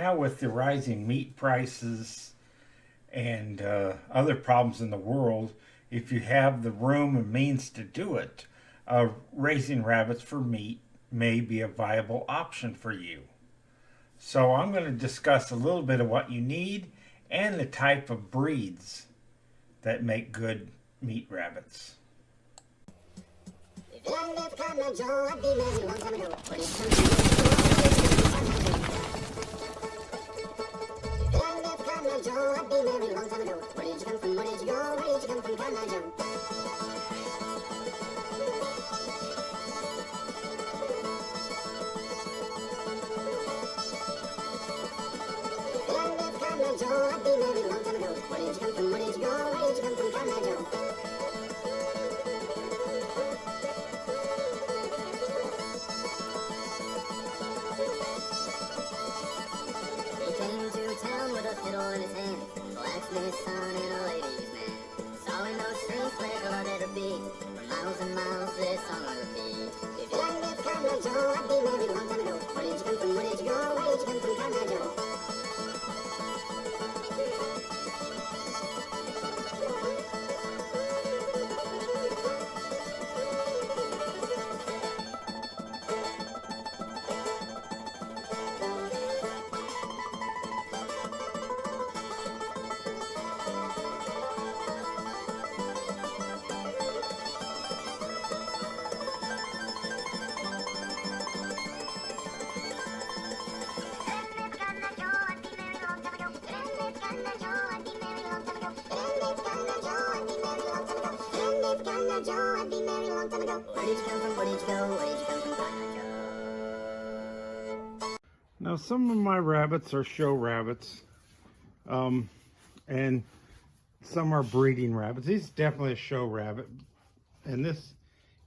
now with the rising meat prices and other problems in the world, if you have the room and means to do it, raising rabbits for meat may be a viable option for you. So I'm going to discuss a little bit of what you need and the type of breeds that make good meat rabbits. In his hand, blacksmith's son and a lady's man. Sawing those strings where God let her be. For miles and miles this song on repeat. If you hadn't left Cotton Joe, I'd be married a long time ago. Where did you come from? Where did you go? Where did you come from, Cotton Joe? Joe, I'd be married a long time ago. Where did you come from? Where did you go? Where did you come from, Cotton Joe? Now, some of my rabbits are show rabbits, and some are breeding rabbits. He's definitely a show rabbit, and this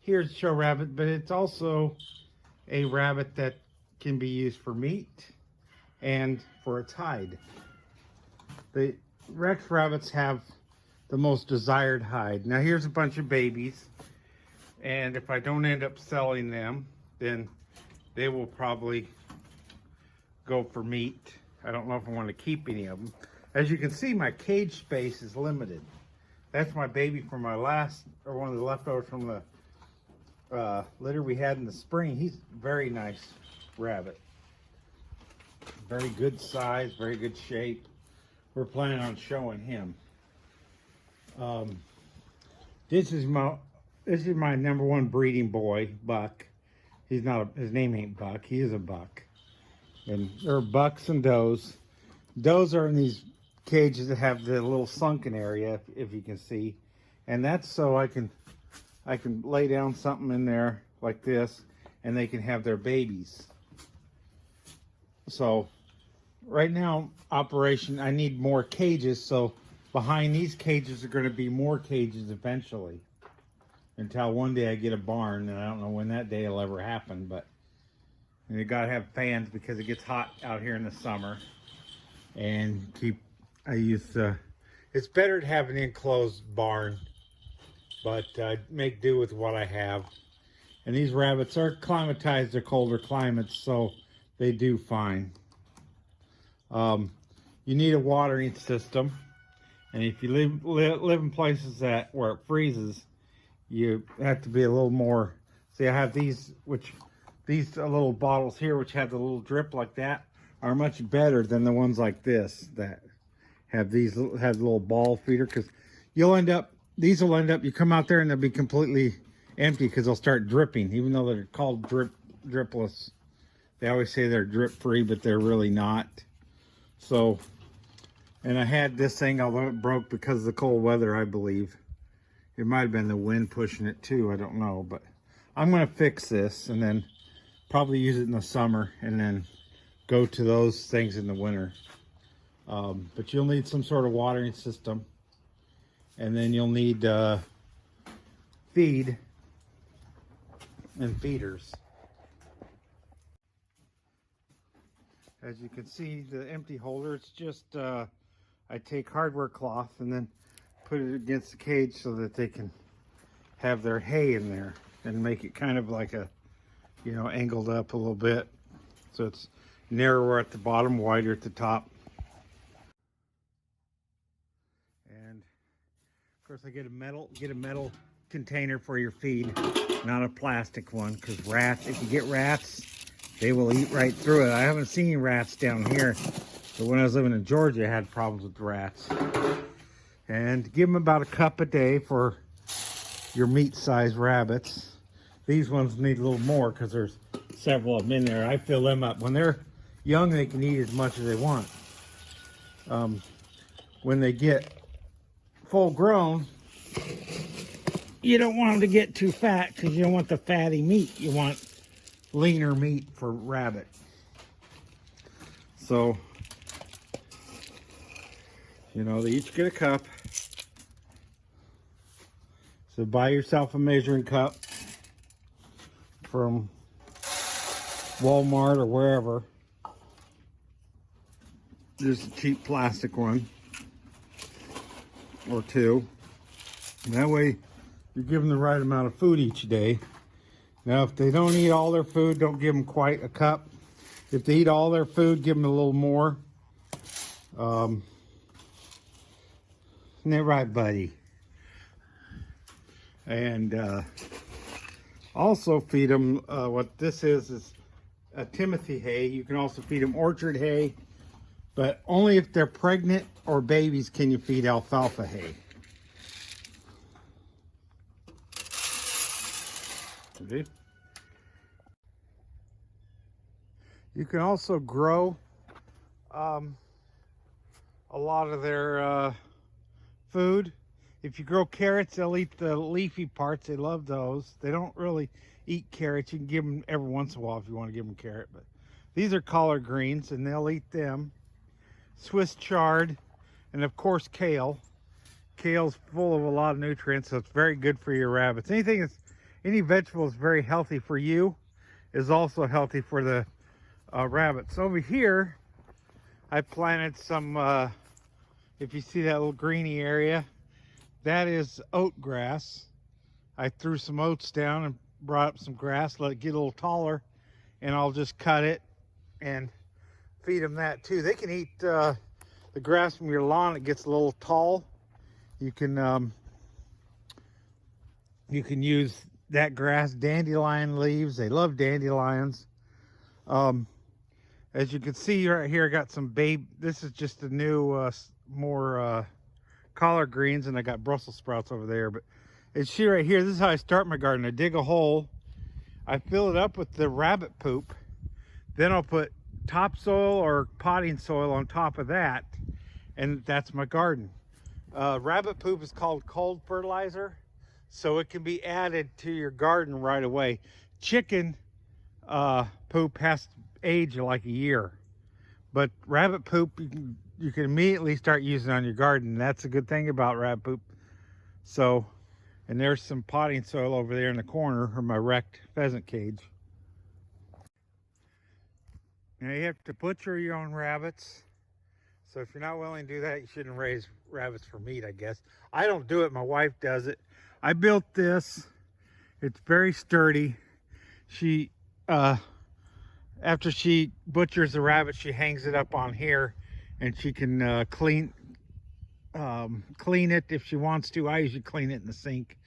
here's a show rabbit, but it's also a rabbit that can be used for meat and for its hide. The Rex rabbits have the most desired hide. Now here's a bunch of babies, and if I don't end up selling them, then they will probably go for meat. I don't know if I want to keep any of them. As you can see, my cage space is limited. That's my baby from my last, or one of the leftovers from the litter we had in the spring. He's a very nice rabbit. Very good size, very good shape. We're planning on showing him. This is my number one breeding boy, Buck. He's not his name ain't Buck. He is a buck. And there are bucks and does. Does are in these cages that have the little sunken area, if you can see, and that's so I can lay down something in there like this, and they can have their babies. So right now, operation, I need more cages, so behind these cages are going to be more cages eventually, until one day I get a barn, and I don't know when that day will ever happen, but you got to have fans because it gets hot out here in the summer. And it's better to have an enclosed barn, but make do with what I have. And these rabbits are acclimatized to colder climates, so they do fine. You need a watering system, and if you live in places where it freezes, you have to be a little more. See, I have these little bottles here, which have the little drip like that, are much better than the ones like this that have the little ball feeder, because these will end up, you come out there and they'll be completely empty because they'll start dripping, even though they're called dripless. They always say they're drip free, but they're really not. So, and I had this thing, although it broke because of the cold weather, I believe. It might have been the wind pushing it too, I don't know, but I'm going to fix this and then probably use it in the summer and then go to those things in the winter. But you'll need some sort of watering system, and then you'll need feed and feeders. As you can see, the empty holder, it's just I take hardware cloth and then put it against the cage so that they can have their hay in there and make it kind of like a, angled up a little bit, so it's narrower at the bottom, wider at the top. And of course I get a metal container for your feed, not a plastic one, because rats, if you get rats, they will eat right through it. I haven't seen rats down here, but when I was living in Georgia, I had problems with rats. And give them about a cup a day for your meat-sized rabbits. These ones need a little more because there's several of them in there. I fill them up. When they're young, they can eat as much as they want. When they get full grown, you don't want them to get too fat because you don't want the fatty meat. You want leaner meat for rabbit. So, you know, they each get a cup. So buy yourself a measuring cup from Walmart or wherever. Just a cheap plastic one or two. And that way you're giving the right amount of food each day. Now, if they don't eat all their food, don't give them quite a cup. If they eat all their food, give them a little more. Isn't that right, buddy? And also feed them, what this is a Timothy hay. You can also feed them orchard hay, but only if they're pregnant or babies can you feed alfalfa hay. See? You can also grow a lot of their food. If you grow carrots, they'll eat the leafy parts. They love those. They don't really eat carrots. You can give them every once in a while if you want to give them carrot. But these are collard greens, and they'll eat them. Swiss chard, and of course kale. Kale's full of a lot of nutrients, so it's very good for your rabbits. Any vegetable is very healthy for you is also healthy for the rabbits. Over here, I planted some, if you see that little greeny area, that is oat grass. I threw some oats down and brought up some grass, let it get a little taller, and I'll just cut it and feed them that too. They can eat the grass from your lawn. It gets a little tall. You can use that grass, dandelion leaves. They love dandelions. As you can see right here, I got some this is just a new, more collard greens, and I got Brussels sprouts over there. But it's right here. This is how I start my garden. I dig a hole. I fill it up with the rabbit poop. Then I'll put topsoil or potting soil on top of that, and that's my garden. Rabbit poop is called cold fertilizer, so it can be added to your garden right away. Chicken poop has to age like a year, but rabbit poop you can immediately start using on your garden. That's a good thing about rabbit poop. So, and there's some potting soil over there in the corner of my wrecked pheasant cage. Now you have to butcher your own rabbits. So if you're not willing to do that, you shouldn't raise rabbits for meat, I guess. I don't do it, my wife does it. I built this. It's very sturdy. She, after she butchers the rabbit, she hangs it up on here, and she can clean it if she wants to. I usually clean it in the sink,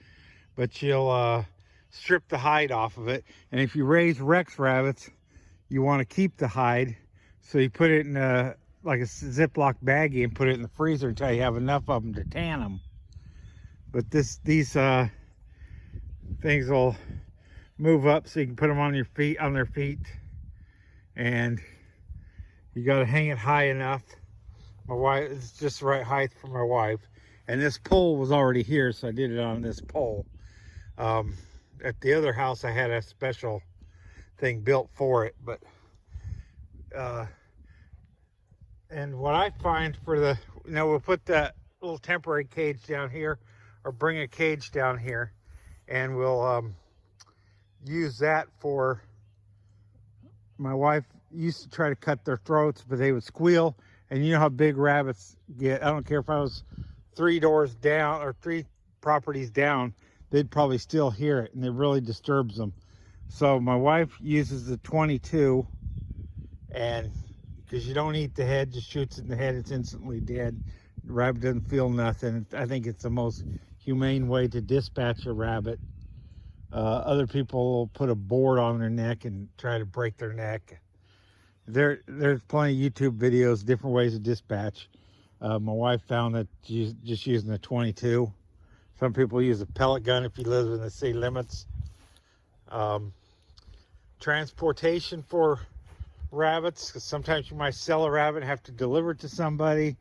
but she'll strip the hide off of it. And if you raise Rex rabbits, you want to keep the hide, so you put it in like a Ziploc baggie and put it in the freezer until you have enough of them to tan them. But these things will move up, so you can put them on their feet, and you got to hang it high enough. My wife, it's just the right height for my wife, and this pole was already here, so I did it on this pole. At the other house, I had a special thing built for it, but and what I find for we'll put that little temporary cage down here, or bring a cage down here, and we'll use that for, my wife used to try to cut their throats, but they would squeal, and you know how big rabbits get. I don't care if I was 3 doors down or 3 properties down, they'd probably still hear it, and it really disturbs them. So my wife uses the 22, and because you don't eat the head, just shoots it in the head, it's instantly dead. The rabbit doesn't feel nothing. I think it's the most humane way to dispatch a rabbit. Other people will put a board on their neck and try to break their neck. There's plenty of YouTube videos, different ways of dispatch. My wife found that just using a 22. Some people use a pellet gun if you live in the city limits. Transportation for rabbits, because sometimes you might sell a rabbit, have to deliver it to somebody,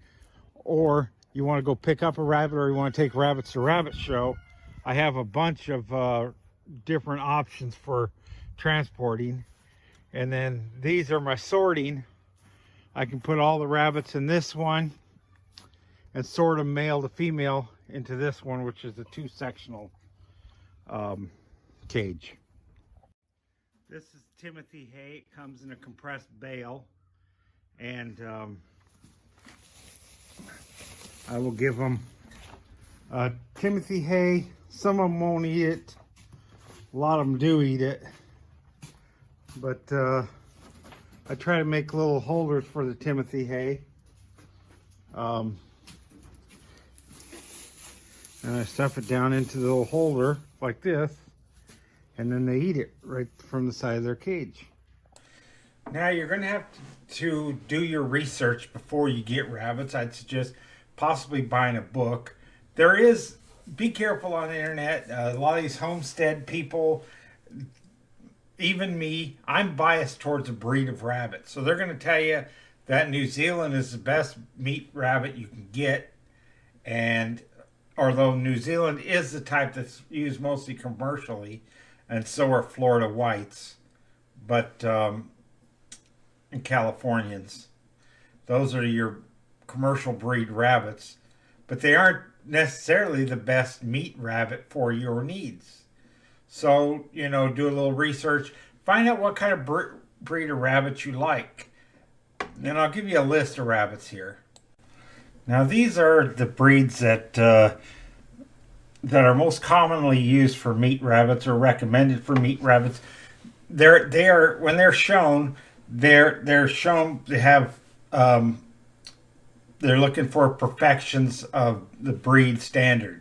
or you want to go pick up a rabbit, or you want to take rabbits to rabbit show. I have a bunch of different options for transporting. And then these are my sorting. I can put all the rabbits in this one and sort them male to female into this one, which is a 2-sectional cage. This is Timothy hay. It comes in a compressed bale, and I will give them Timothy hay. Some of them won't eat it. A lot of them do eat it, but I try to make little holders for the Timothy hay. And I stuff it down into the little holder like this, and then they eat it right from the side of their cage. Now you're going to have to do your research before you get rabbits. I'd suggest possibly buying a book. Be careful on the internet. A lot of these homestead people, even me, I'm biased towards a breed of rabbit. So they're going to tell you that New Zealand is the best meat rabbit you can get. And although New Zealand is the type that's used mostly commercially, and so are Florida whites, but and Californians, those are your commercial breed rabbits, but they aren't necessarily the best meat rabbit for your needs. So, do a little research, find out what kind of breed of rabbit you like. And I'll give you a list of rabbits here. Now, these are the breeds that are most commonly used for meat rabbits, or recommended for meat rabbits. When they're shown, they're shown to have they're looking for perfections of the breed standard,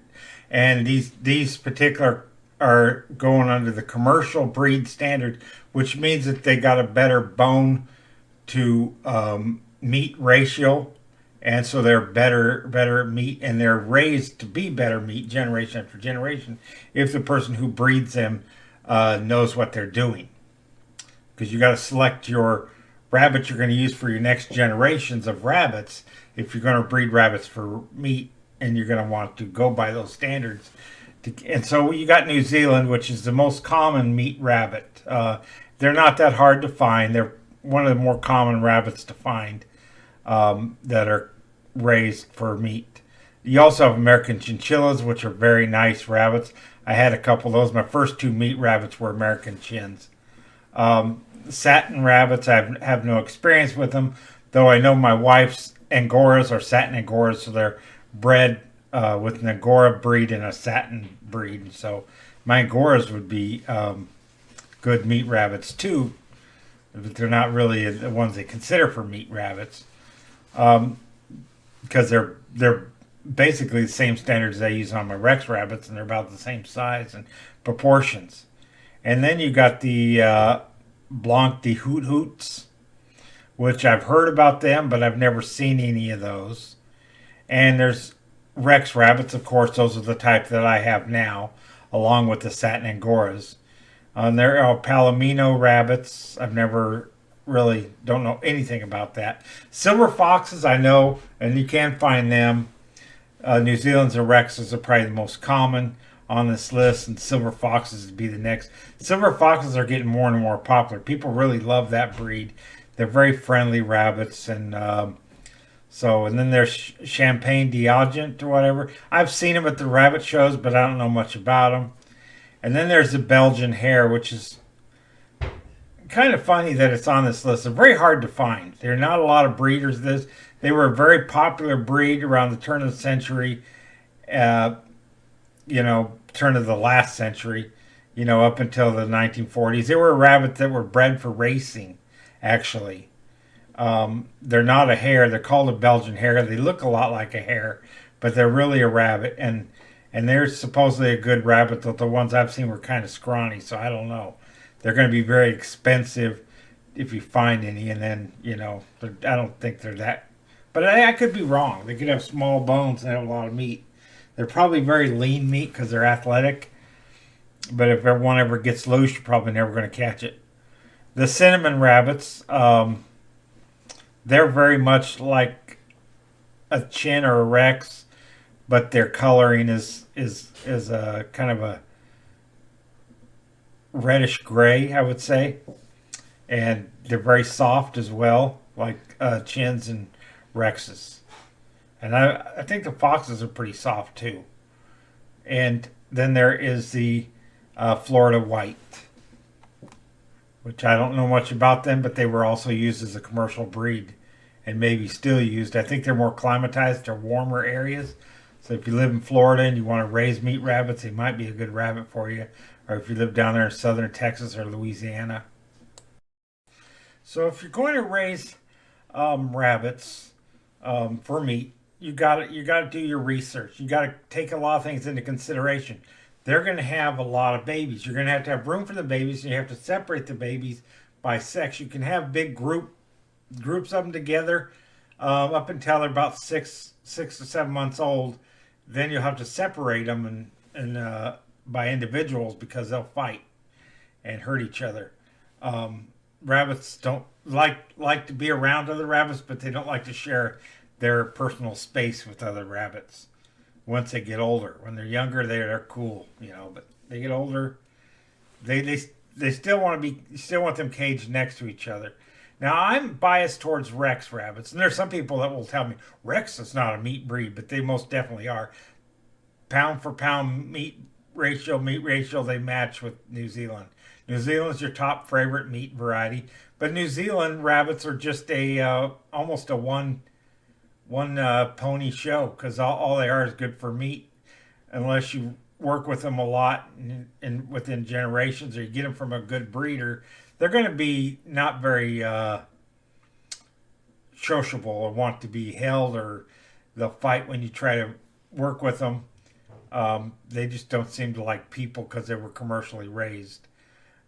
and these particular are going under the commercial breed standard, which means that they got a better bone to meat ratio, and so they're better meat, and they're raised to be better meat generation after generation if the person who breeds them knows what they're doing. Because you got to select your rabbits you're going to use for your next generations of rabbits if you're going to breed rabbits for meat, and you're going to want to go by those standards. And so you got New Zealand, which is the most common meat rabbit. They're not that hard to find. They're one of the more common rabbits to find that are raised for meat. You also have American chinchillas, which are very nice rabbits. I had a couple of those. My first 2 meat rabbits were American chins. Satin rabbits, I have no experience with them, though I know my wife's Angoras are satin Angoras, so they're bred with an Angora breed and a satin breed. So my Angoras would be good meat rabbits too, but they're not really the ones they consider for meat rabbits, because they're basically the same standards I use on my Rex rabbits, and they're about the same size and proportions. And then you got the Blanc de Hoot Hoots, which I've heard about them, but I've never seen any of those. And there's Rex rabbits, of course. Those are the type that I have now, along with the satin Angoras. There are Palomino rabbits. I've never don't know anything about that. Silver foxes, I know, and you can find them. New Zealand's and Rexes are probably the most common on this list, and silver foxes would be the next. Silver foxes are getting more and more popular. People really love that breed. They're very friendly rabbits, and and then there's Champagne d'Argent or whatever. I've seen them at the rabbit shows, but I don't know much about them. And then there's the Belgian hare, which is kind of funny that it's on this list. They're very hard to find. There are not a lot of breeders of this. They were a very popular breed around the turn of the century, turn of the last century, up until the 1940s. They were rabbits that were bred for racing, actually. They're not a hare. They're called a Belgian hare. They look a lot like a hare, but they're really a rabbit. And they're supposedly a good rabbit. But the ones I've seen were kind of scrawny, so I don't know. They're going to be very expensive if you find any. And then I don't think they're that. But I could be wrong. They could have small bones and have a lot of meat. They're probably very lean meat because they're athletic. But if one ever gets loose, you're probably never going to catch it. The cinnamon rabbits, they're very much like a chin or a rex, but their coloring is a kind of a reddish gray, I would say, and they're very soft as well, like chins and rexes. And I think the foxes are pretty soft too. And then there is the Florida white, which I don't know much about them, but they were also used as a commercial breed and maybe still used. I think they're more climatized to warmer areas. So if you live in Florida and you want to raise meat rabbits, they might be a good rabbit for you. Or if you live down there in southern Texas or Louisiana. So if you're going to raise rabbits for meat, you got to do your research. You got to take a lot of things into consideration. They're going to have a lot of babies. You're going to have room for the babies, and you have to separate the babies by sex. You can have big groups of them together up until they're about 6 to 7 months old. Then you'll have to separate them and by individuals because they'll fight and hurt each other. Rabbits don't like to be around other rabbits, but they don't like to share their personal space with other rabbits. Once they get older, when they're younger, they're cool, But they get older, they still want them caged next to each other. Now I'm biased towards Rex rabbits, and there's some people that will tell me Rex is not a meat breed, but they most definitely are. Pound for pound meat ratio, they match with New Zealand. New Zealand's your top favorite meat variety, but New Zealand rabbits are just almost a one pony show because all they are is good for meat, unless you work with them a lot and within generations, or you get them from a good breeder. They're going to be not very sociable or want to be held, or they'll fight when you try to work with them. They just don't seem to like people because they were commercially raised.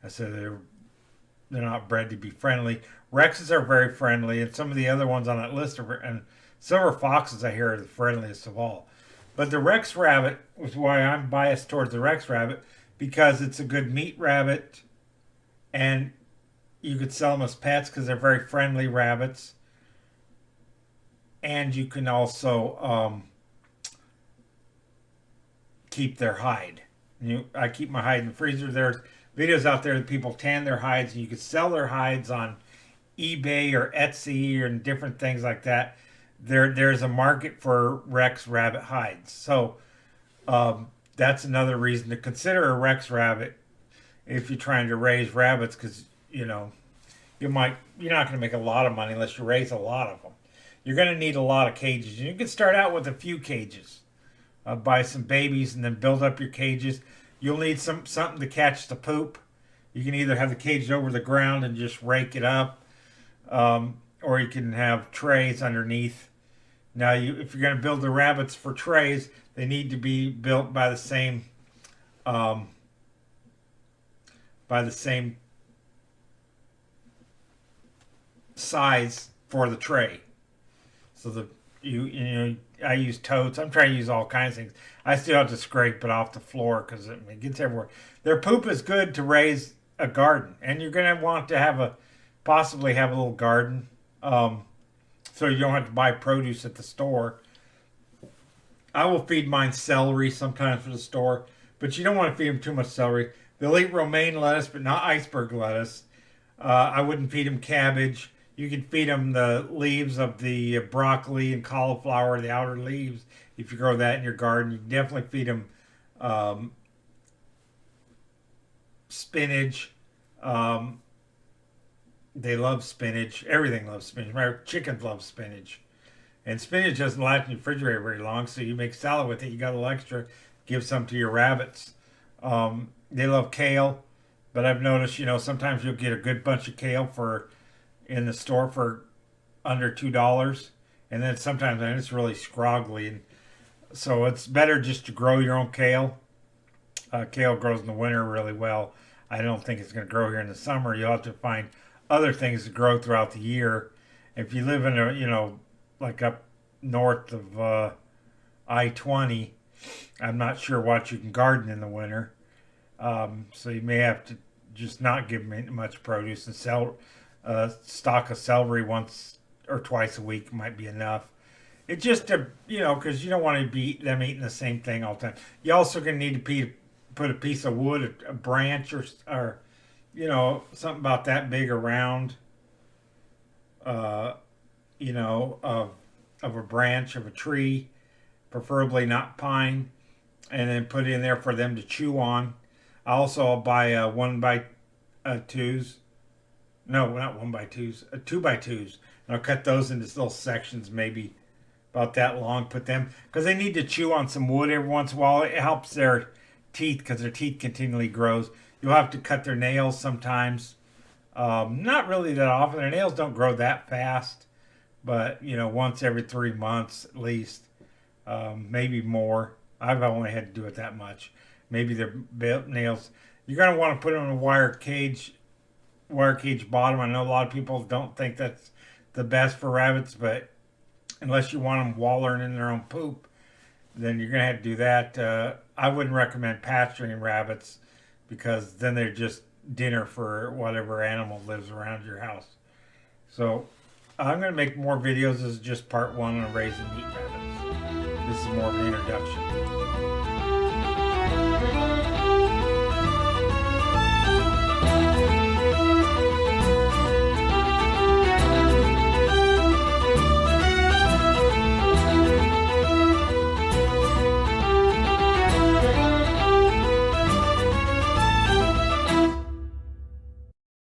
So they're not bred to be friendly. Rexes are very friendly, and some of the other ones on that list are, and silver foxes I hear are the friendliest of all. But the Rex rabbit was why I'm biased towards the Rex rabbit, because it's a good meat rabbit, and you could sell them as pets because they're very friendly rabbits. And you can also keep their hide. I keep my hide in the freezer. There's videos out there that people tan their hides, and you can sell their hides on eBay or Etsy and different things like that. There's a market for Rex rabbit hides. So that's another reason to consider a Rex rabbit if you're trying to raise rabbits, because you're not going to make a lot of money unless you raise a lot of them. You're going to need a lot of cages. And you can start out with a few cages, buy some babies, and then build up your cages. You'll need something to catch the poop. You can either have the cage over the ground and just rake it up, or you can have trays underneath. Now, if you're going to build the rabbits for trays, they need to be built by the same size for the tray. So I use totes. I'm trying to use all kinds of things. I still have to scrape it off the floor because it gets everywhere. Their poop is good to raise a garden, and you're going to want to possibly have a little garden, so you don't have to buy produce at the store. I will feed mine celery sometimes for the store, but you don't want to feed them too much celery. They'll eat romaine lettuce, but not iceberg lettuce. I wouldn't feed them cabbage. You can feed them the leaves of the broccoli and cauliflower, the outer leaves, if you grow that in your garden. You can definitely feed them spinach. They love spinach. Everything loves spinach. My chickens love spinach. And spinach doesn't last in the refrigerator very long, so you make salad with it. You got a little extra, give some to your rabbits. They love kale, but I've noticed, sometimes you'll get a good bunch of kale in the store for under $2, and then sometimes it's really scroggly, and so it's better just to grow your own kale. Kale grows in the winter really well. I don't think it's going to grow here in the summer. You'll have to find other things to grow throughout the year. If you live in a, like up north of I-20, I'm not sure what you can garden in the winter. So you may have to just not give them much produce and sell stock of celery once or twice a week might be enough. It just because you don't want to be them eating the same thing all the time. You also gonna need to put a piece of wood, a branch, or something about that big around, of a branch of a tree, preferably not pine, and then put it in there for them to chew on. I also buy 1x2s. No, not 1x2s, 2x2s. And I'll cut those into little sections, maybe about that long. Put them, because they need to chew on some wood every once in a while. It helps their teeth, because their teeth continually grows. You'll have to cut their nails sometimes. Not really that often. Their nails don't grow that fast, but once every 3 months at least, maybe more. I've only had to do it that much. Maybe their nails. You're gonna want to put them in a wire cage bottom. I know a lot of people don't think that's the best for rabbits, but unless you want them wallering in their own poop, then you're gonna have to do that. I wouldn't recommend pasturing rabbits, because then they're just dinner for whatever animal lives around your house. So I'm gonna make more videos. This is just part 1 on raising meat rabbits. This is more of an introduction.